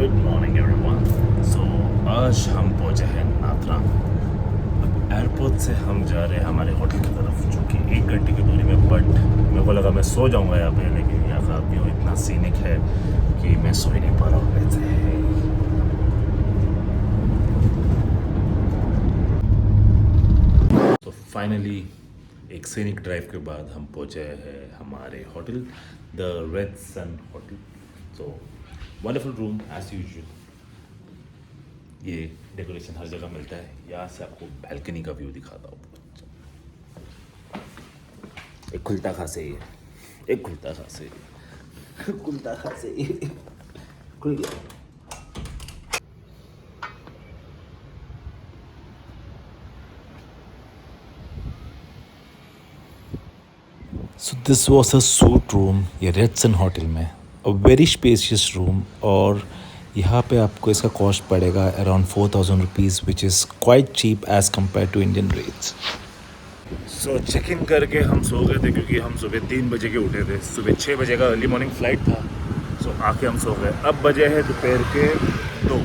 Good morning everyone. सो आज हम पहुंचे हैं नाथरा। अब एयरपोर्ट से हम जा रहे हैं हमारे होटल की तरफ, जो कि 1 घंटे की दूरी में। बट मेरे को लगा मैं सो जाऊंगा यहाँ पे, लेकिन यहाँ का व्यू इतना सीनिक है कि मैं सो ही नहीं पा रहा हूँ। तो फाइनली एक सीनिक ड्राइव के बाद हम पहुंचे हैं हमारे hotel, the Red Sun Hotel. So wonderful room as usual. ये डेकोरेशन हर जगह मिलता है। यहाँ से आपको बैल्कनी का व्यू दिखाता हूँ। एक खुलता खासे, एक खुलता खासे, खुलता खासे, खुल गया। So this was a suit room ये रेड सन होटल में, अ वेरी स्पेशियस रूम। और यहाँ पे आपको इसका कॉस्ट पड़ेगा around 4000 rupees, which is quite cheap as compared to Indian rates. So check in करके हम सो गए थे, क्योंकि हम सुबह 3 बजे के उठे थे। सुबह 6 बजे का अर्ली मॉर्निंग फ़्लाइट था। सो आके हम सो गए। अब बजे है दोपहर के 2।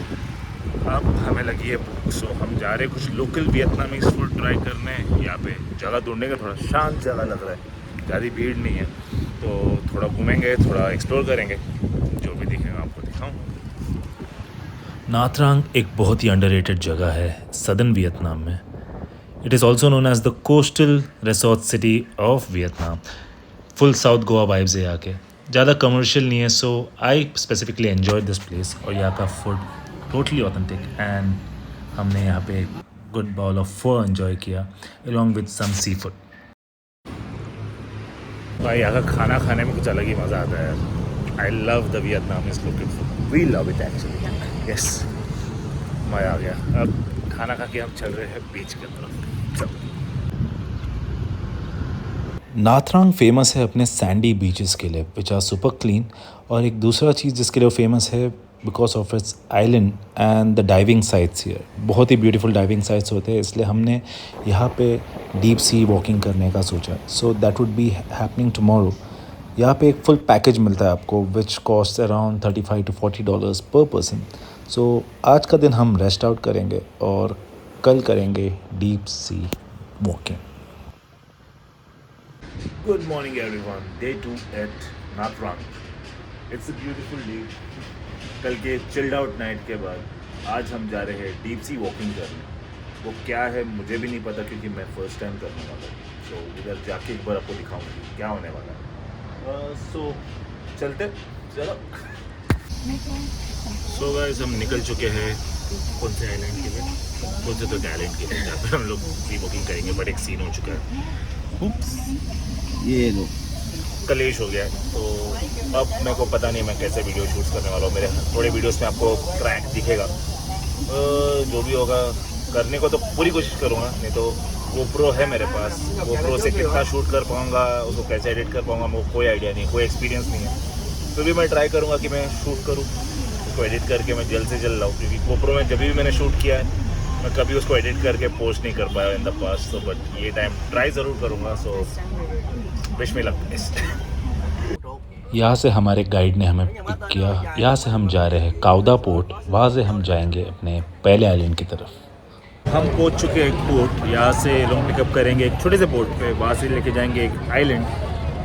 अब हमें लगी है भूख। सो हम जा रहे हैं कुछ लोकल वियतनामीज फूड ट्राई करने। यहाँ पे जगह ढूंढने का, थोड़ा शांत जगह लग रहा है, ज़्यादा भीड़ नहीं है। तो थोड़ा घूमेंगे, थोड़ा एक्सप्लोर करेंगे, जो भी दिखेगा आपको दिखाऊंगा। नाथरांग एक बहुत ही अंडररेटेड जगह है सदर्न वियतनाम में। It is also known as the coastal resort city of Vietnam. Full south Goa vibes है यहाँ के, ज़्यादा कमर्शियल नहीं है। So I specifically enjoy this place. और यहाँ का फूड टोटली ऑथेंटिक, एंड हमने यहाँ पे good bowl of pho enjoy किया along with some seafood. भाई यहाँ का खाना खाने में कुछ अलग ही मज़ा आता है। I love the Vietnamese local food, we love it actually. Yes, मज़ा आ गया। अब खाना खा के हम चल रहे हैं बीच की तरफ। चल। नाथरांग फेमस है अपने सैंडी बीचेस के लिए, विच आर सुपर क्लीन। और एक दूसरा चीज़ जिसके लिए फेमस है, because of its island and the diving sites here. बहुत ही ब्यूटीफुल डाइविंग साइट्स होते हैं, इसलिए हमने यहाँ पे डीप सी वॉकिंग करने का सोचा। So that would be happening tomorrow. यहाँ पे एक फुल पैकेज मिलता है आपको, विच कॉस्ट अराउंड $35 to $40 पर पर्सन। सो आज का दिन हम रेस्ट आउट करेंगे और कल करेंगे deep sea walking. Good morning everyone, day 2 at Nha Trang. It's a beautiful day. कल के चिल्ड आउट नाइट के बाद आज हम जा रहे हैं डीप सी वॉकिंग करने। वो क्या है मुझे भी नहीं पता, क्योंकि मैं फर्स्ट टाइम करने वाला हूँ। सो उधर जाके एक बार आपको दिखाऊंगी क्या होने वाला है। सो चलते, चलो। सो गाइस, हम निकल चुके हैं कौन से आइलैंड के लिए, कौन से तो आइलैंड के लिए, जहाँ पर हम लोग सी वॉकिंग करेंगे। बट एक सीन हो चुका है। ये लो, कलेश हो गया है। तो अब मेरे को पता नहीं मैं कैसे वीडियो शूट करने वाला हूँ। मेरे थोड़े वीडियोस में आपको क्रैक दिखेगा। जो भी होगा करने को तो पूरी कोशिश करूँगा, नहीं तो GoPro है मेरे पास। GoPro से कितना शूट कर पाऊँगा, उसको कैसे एडिट कर पाऊँगा, मेरे को कोई आइडिया नहीं, कोई एक्सपीरियंस नहीं है। तो भी मैं ट्राई करूँगा कि मैं शूट करूँ, उसको एडिट करके मैं जल्द से जल्द लाऊँ। क्योंकि GoPro में जब भी मैंने शूट किया है, मैं कभी उसको एडिट करके पोस्ट नहीं कर पाया in the past. So but ये टाइम ट्राई ज़रूर करूँगा। So wish me luck best. यहाँ से हमारे गाइड ने हमें पिक किया। यहाँ से हम जा रहे हैं काउदा पोर्ट, वहाँ से हम जाएंगे अपने पहले आइलैंड की तरफ। हम पहुँच चुके हैं एक पोर्ट। यहाँ से लोग पिकअप करेंगे एक छोटे से पोर्ट पे, वहाँ से लेके जाएंगे एक आइलैंड।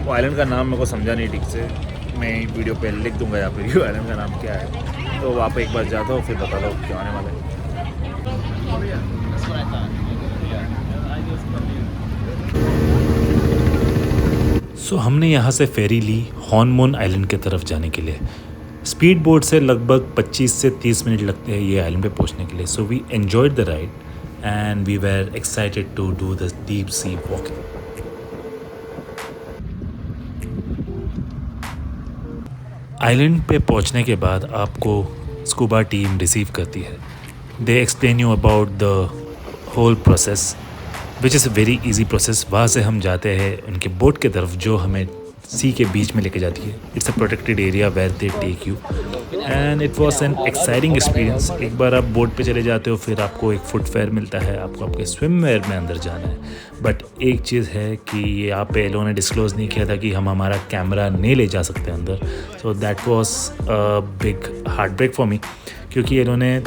वो आइलैंड का नाम मेरे को समझा नहीं ठीक से, मैं वीडियो पे लिख दूंगा यहाँ पे आइलैंड का नाम क्या है। तो वहाँ पे एक बार जाता हूँ, फिर बता दो क्या आने वाला है। सो हमने यहाँ से फेरी ली हॉर्नमून आइलैंड की तरफ जाने के लिए। स्पीड बोट से लगभग 25 से 30 मिनट लगते हैं ये आइलैंड पे पहुँचने के लिए। So we enjoyed the ride and we were excited to do the deep sea walking. Island पे पहुँचने के बाद आपको स्कूबा टीम रिसीव करती है। They explain you about the whole process, which is a very easy process. वहाँ से हम जाते हैं उनके बोट की तरफ, जो हमें सी के बीच में लेके जाती है। It's a protected area where they take you. And it was an exciting experience. एक बार आप बोट पे चले जाते हो फिर आपको एक फुटवेयर मिलता है, आपको आपके स्विमवेयर में अंदर जाना है। बट एक चीज़ है कि यहाँ पे ये लोगों ने डिस्क्लोज़ नहीं किया था कि हम हमारा कैमरा नहीं ले जा सकते अंदर। So that was a big heartbreak for me, क्योंकि ये लोगों ने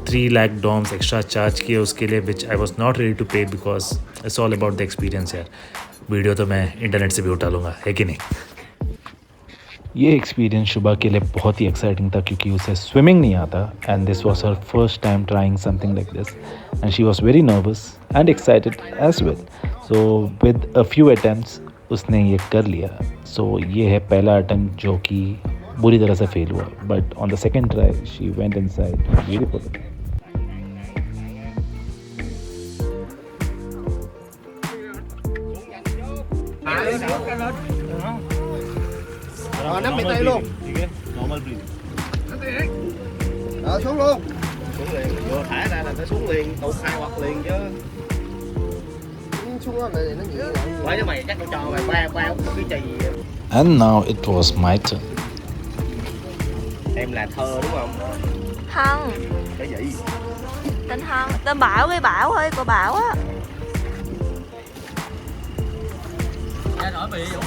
3 लाख डॉम्स एक्स्ट्रा चार्ज किए उसके लिए, which I was not ready to pay because it's all about the experience यार। वीडियो तो मैं इंटरनेट से भी उठा लूँगा, है कि नहीं। ये एक्सपीरियंस शुभा के लिए बहुत ही एक्साइटिंग था क्योंकि उसे स्विमिंग नहीं आता and this was her first time trying something like this and she was very nervous and excited as well. So with a few attempts उसने ये कर लिया। सो ये है पहला अटेम्प्ट जो कि बुरी तरह से फेल हुआ, but on the second try she went inside beautiful. Nắm bị tay luôn. Normal breathing. Rồi xuống luôn. Xuống liền, vừa thả ra là phải xuống liền, tụt 2 hoặc liền chứ. Xuống đó này nó nhiều lắm. Quay cho mày chắc tao cho mày bao cái chì. And now it was my turn. Em là Thơ đúng không? Hân. Cái gì? Tên Hân, tên Bảo với Bảo ơi, cô Bảo á. Ra nổi bị không?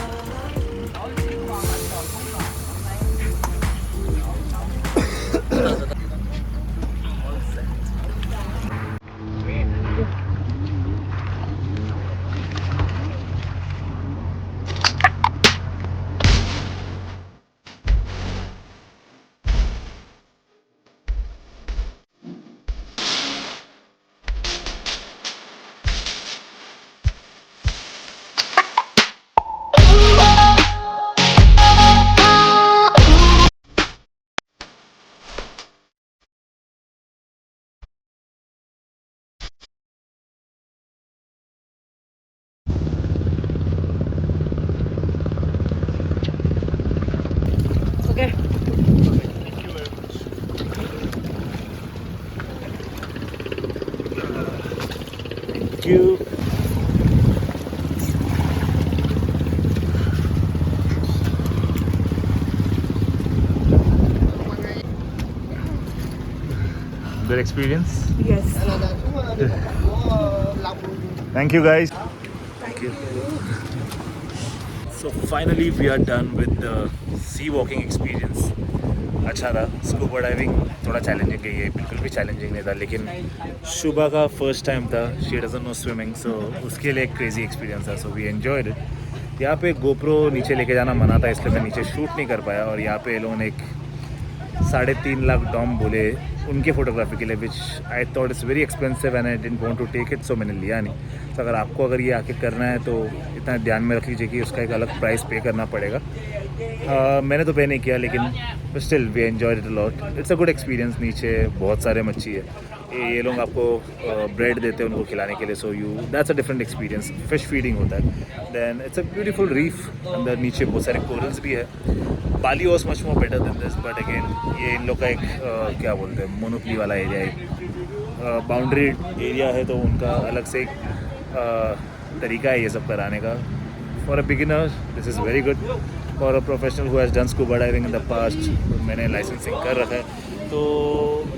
You. Good experience. Yes. Thank you guys. Thank you. So finally we are done with the sea walking experience. अच्छा था। Scuba diving थोड़ा challenging है, ये बिल्कुल भी challenging नहीं था, लेकिन शुभा का फर्स्ट टाइम था, she doesn't know swimming, so उसके लिए एक क्रेजी एक्सपीरियंस था। So we enjoyed it. यहाँ पे गोप्रो नीचे लेके जाना मना था, इसलिए मैं नीचे शूट नहीं कर पाया। और यहाँ पे लोगों ने एक 3.5 लाख डॉम बोले उनके फोटोग्राफी के लिए, which I thought it's very expensive and I didn't want to take it, so मैंने लिया नहीं। तो अगर ये आके करना है तो इतना ध्यान में रख लीजिए कि उसका एक अलग प्राइस पे करना पड़ेगा। मैंने तो पे नहीं किया, लेकिन still we enjoyed it a lot. It's a good experience. नीचे बहुत सारे मच्छी है, ये लोग आपको ब्रेड देते हैं उनको खिलाने के लिए, so that's a different experience. Fish feeding होता है। Then it's a beautiful reef, अंदर नीचे बहुत सारे कोरल्स भी है। Bali was much more better than this, but again ये इन लोग का एक क्या बोलते हैं, मोनोपली वाला एरिया है, बाउंड्री एरिया है, तो उनका अलग से एक तरीका है ये सब कराने का। For a beginner this is very good, for a professional who has done scuba diving in the past, मैंने लाइसेंसिंग कर रखा है, तो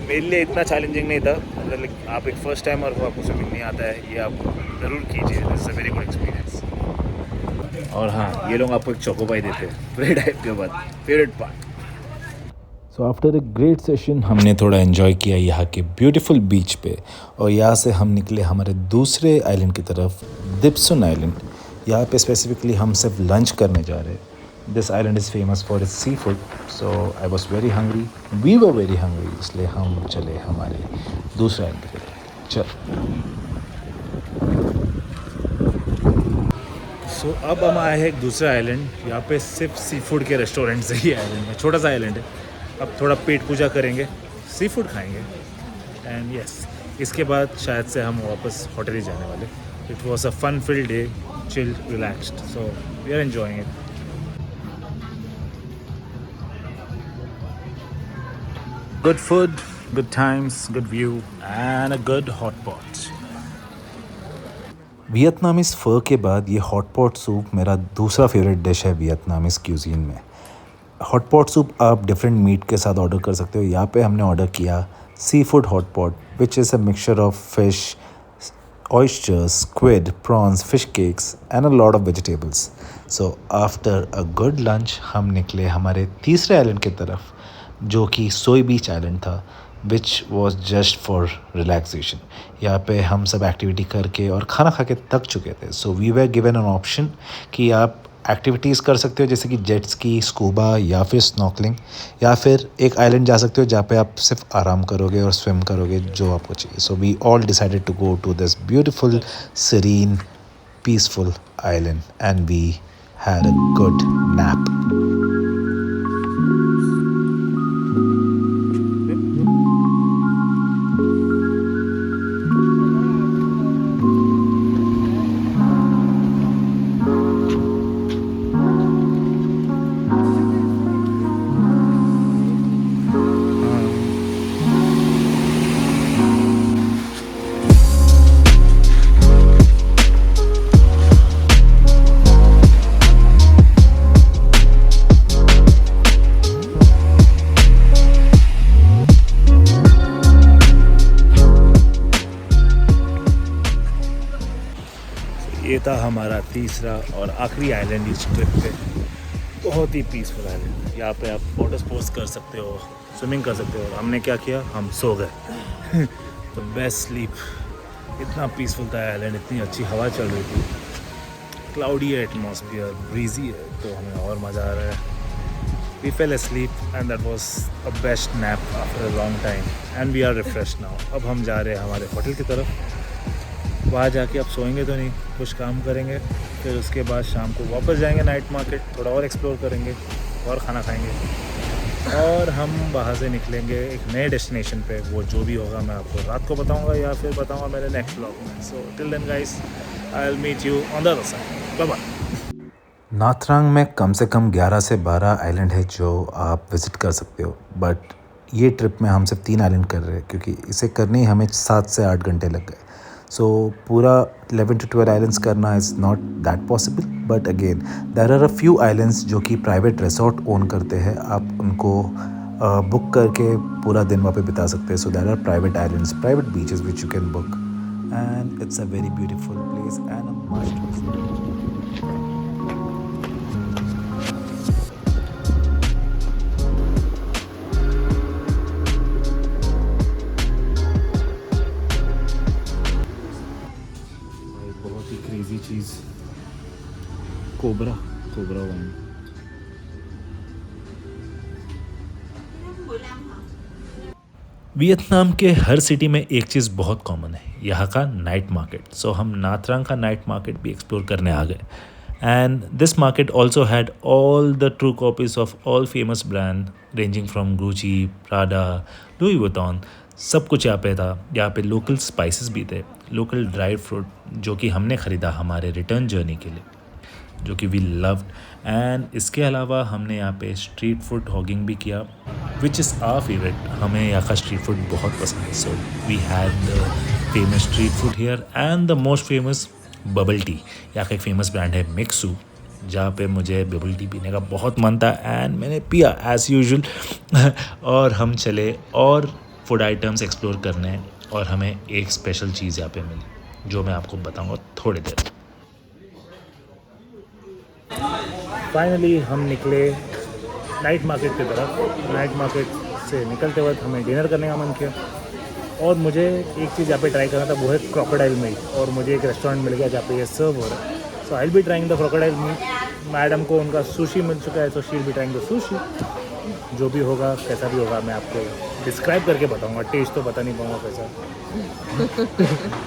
मेरे लिए इतना चैलेंजिंग नहीं था। मतलब आप एक फ़र्स्ट टाइमर हो, आपको स्विमिंग नहीं आता है, ये आप ज़रूर कीजिए, this is a very good experience. और हाँ, ये लोग आपको एक चोकोपाई देते हैं प्री डाइव के बाद, favourite part. So after a great session हमने थोड़ा एंजॉय किया यहाँ के ब्यूटीफुल बीच पे, और यहाँ से हम निकले हमारे दूसरे आइलैंड की तरफ, दिप्सुन आइलैंड। यहाँ पे स्पेसिफिकली हम सिर्फ लंच करने जा रहे हैं। This island is famous for its seafood, so I was very hungry, we were very hungry, इसलिए हम चले हमारे दूसरे आइलैंड पे। चल सो अब हम आए हैं एक दूसरा आइलैंड। यहाँ पे सिर्फ सी फूड के रेस्टोरेंट से ही आइलैंड है, छोटा सा आइलैंड है। अब थोड़ा पेट पूजा करेंगे, सी फूड खाएंगे, एंड यस इसके बाद शायद से हम वापस होटल ही जाने वाले। It was a fun filled day, chill, relaxed, so we are enjoying it. Good food, good times, good view and a good hot pot. Vietnamese pho के बाद ये हॉट पॉट सूप मेरा दूसरा फेवरेट डिश है Vietnamese cuisine में। Hot pot soup आप different meat के साथ ऑर्डर कर सकते हो। यहाँ पे हमने ऑर्डर किया sea food hot pot which is a mixture of fish, oysters, squid, prawns, fish cakes and a lot of vegetables. So after a good lunch हम निकले हमारे तीसरे आइलैंड की तरफ जो कि सोई बीच आइलैंड था, which was just for relaxation. यहाँ पे हम सब एक्टिविटी करके और खाना खा के थक चुके थे। So we were given an option कि आप एक्टिविटीज़ कर सकते हो जैसे कि जेट स्की, स्कूबा या फिर स्नॉर्कलिंग, या फिर एक आइलैंड जा सकते हो जहाँ पे आप सिर्फ आराम करोगे और स्विम करोगे जो आपको चाहिए। So we all decided to go to this beautiful serene peaceful island and we had a good nap. ये था हमारा तीसरा और आखिरी आइलैंड इस ट्रिप पे। बहुत ही पीसफुल आइलैंड, यहाँ पे आप वाटर स्पोर्ट्स कर सकते हो, स्विमिंग कर सकते हो। हमने क्या किया, हम सो गए। तो बेस्ट स्लीप, इतना पीसफुल था आइलैंड, इतनी अच्छी हवा चल रही थी, क्लाउडी है एटमॉस्फेयर, ब्रीजी है, तो हमें और मज़ा आ रहा है। We fell asleep and that was a best nap after a long time and we are refreshed now. अब हम जा रहे हैं हमारे होटल की तरफ। वहाँ जाके अब सोएंगे तो नहीं, कुछ काम करेंगे, फिर उसके बाद शाम को वापस जाएंगे नाइट मार्केट, थोड़ा और एक्सप्लोर करेंगे और खाना खाएंगे और हम वहाँ से निकलेंगे एक नए डेस्टिनेशन पे। वो जो भी होगा मैं आपको रात को बताऊँगा या फिर बताऊँगा मेरे नेक्स्ट व्लॉग में। So till then guys, I will meet you on the other side. Bye bye. Nha Trang में कम से कम 11 से 12 आइलैंड है जो आप विज़िट कर सकते हो, बट ये ट्रिप में हम सिर्फ 3 आइलैंड कर रहे हैं क्योंकि इसे करने ही हमें 7 से 8 घंटे लग गए। सो पूरा 11 to 12 आइलैंड्स करना is not that possible, but again there are a few islands जो कि प्राइवेट रिसोर्ट ओन करते हैं, आप उनको बुक करके पूरा दिन वहाँ पे बिता सकते हैं। So there are private islands, private beaches which you can book and it's a very beautiful place and a must visit. बहुत ही क्रेजी चीज़, कोबरा वाइन। वियतनाम के हर सिटी में एक चीज़ बहुत कॉमन है, यहाँ का नाइट मार्केट। सो हम नाथरंग का नाइट मार्केट भी एक्सप्लोर करने आ गए and this market also had all the true copies of all famous brand ranging from Gucci, Prada, Louis Vuitton, सब कुछ यहाँ पे था। यहाँ पे लोकल स्पाइसेस भी थे, लोकल ड्राइड फ्रूट जो कि हमने ख़रीदा हमारे रिटर्न जर्नी के लिए, जो कि वी लव्ड। एंड इसके अलावा हमने यहाँ पे स्ट्रीट फूड हॉगिंग भी किया विच इज़ आवर फेवरेट। हमें यहाँ का स्ट्रीट फूड बहुत पसंद है। So we had the famous street food here and the most famous bubble tea. यहाँ का एक फेमस ब्रांड है मिक्सू, जहाँ पे मुझे बबल टी पीने का बहुत मन था एंड मैंने पिया एज़ यूजुअल। और हम चले और फूड आइटम्स एक्सप्लोर करने और हमें एक स्पेशल चीज़ यहाँ पे मिली जो मैं आपको बताऊँगा थोड़ी देर। फाइनली हम निकले नाइट मार्केट की तरफ। नाइट मार्केट से निकलते वक्त हमें डिनर करने का मन किया और मुझे एक चीज़ यहाँ पे ट्राई करना था, वो है क्रोकोडाइल मीट। और मुझे एक रेस्टोरेंट मिल गया जहाँ पे ये सर्व हो रहा है। So I will be trying the crocodile meat. Madam को उनका सुशी मिल चुका है, so she will be trying the sushi. जो भी होगा, कैसा भी होगा, मैं आपको डिस्क्राइब करके बताऊँगा। टेस्ट तो बता नहीं पाऊँगा कैसा,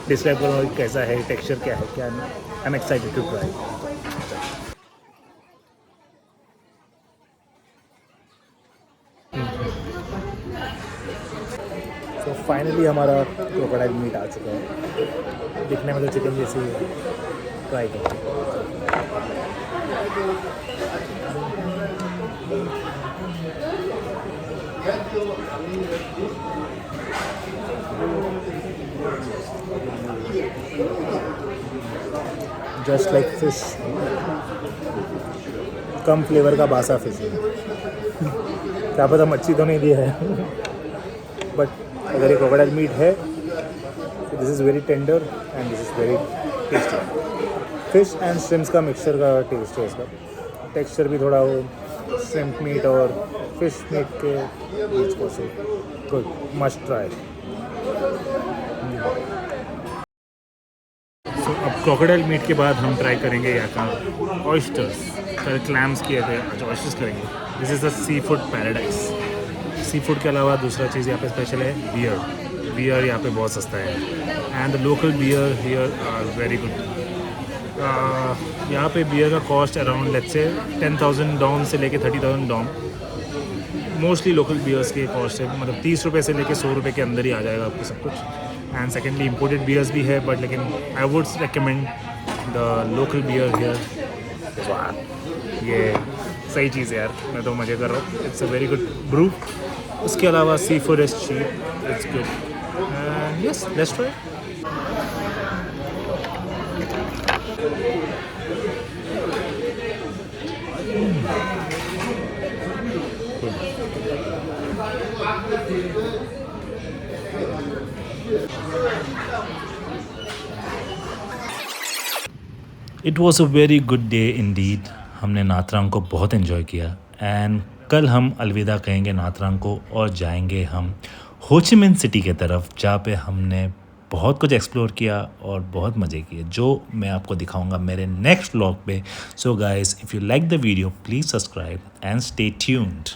डिस्क्राइब करूँगा कैसा है, टेक्सचर क्या है, क्या नहीं। I am excited to try. तो फाइनली हमारा क्रोकोडाइल मीट आ चुका है। दिखने में तो चिकन जैसे ही है, ट्राई करें। जस्ट लाइक फिश, कम फ्लेवर का बासा फिश है। क्या पता मच्छी तो नहीं दिया है बट अगर ये क्रोकोडाइल मीट है तो this is very tender and this is very tasty. Fish and shrimps का मिक्सचर का टेस्ट है इसका। टेक्सचर भी थोड़ा वो श्रिम्प मीट और फिश मीट के बीच को से गुड, मस्ट ट्राई। सो अब क्रोकोडाइल मीट के बाद हम ट्राई करेंगे यहाँ का ऑयस्टर्स। कल क्लैम्स किए थे, आज ऑयस्टर्स करेंगे। This is the seafood paradise. Seafood के अलावा दूसरा चीज़ यहाँ पे स्पेशल है बियर। बियर यहाँ पे बहुत सस्ता है and the local beer here are very good. यहाँ पे बियर का cost around let's say 10,000 Dom से लेके 30,000 डॉम। मोस्टली लोकल बियर्स के कॉस्ट है, मतलब 30 रुपये से लेके 100 रुपये के अंदर ही आ जाएगा आपको सब कुछ। एंड सेकेंडली इम्पोर्टेड बियर्स भी है बट लेकिन I would recommend the local beer here. ये सही चीज़ है यार, मैं तो मज़े कर रहा हूँ। It's a very good brew. उसके अलावा sea food is cheap, it's good and yes let's try. It was a very good day indeed. हमने नाथरंग को बहुत इन्जॉय किया एंड कल हम अलविदा कहेंगे नाथरंग को और जाएंगे हम हो ची मिन सिटी के तरफ, जहाँ पे हमने बहुत कुछ एक्सप्लोर किया और बहुत मज़े किए, जो मैं आपको दिखाऊंगा मेरे नेक्स्ट व्लॉग पे। So guys, if you like the video please subscribe and stay tuned.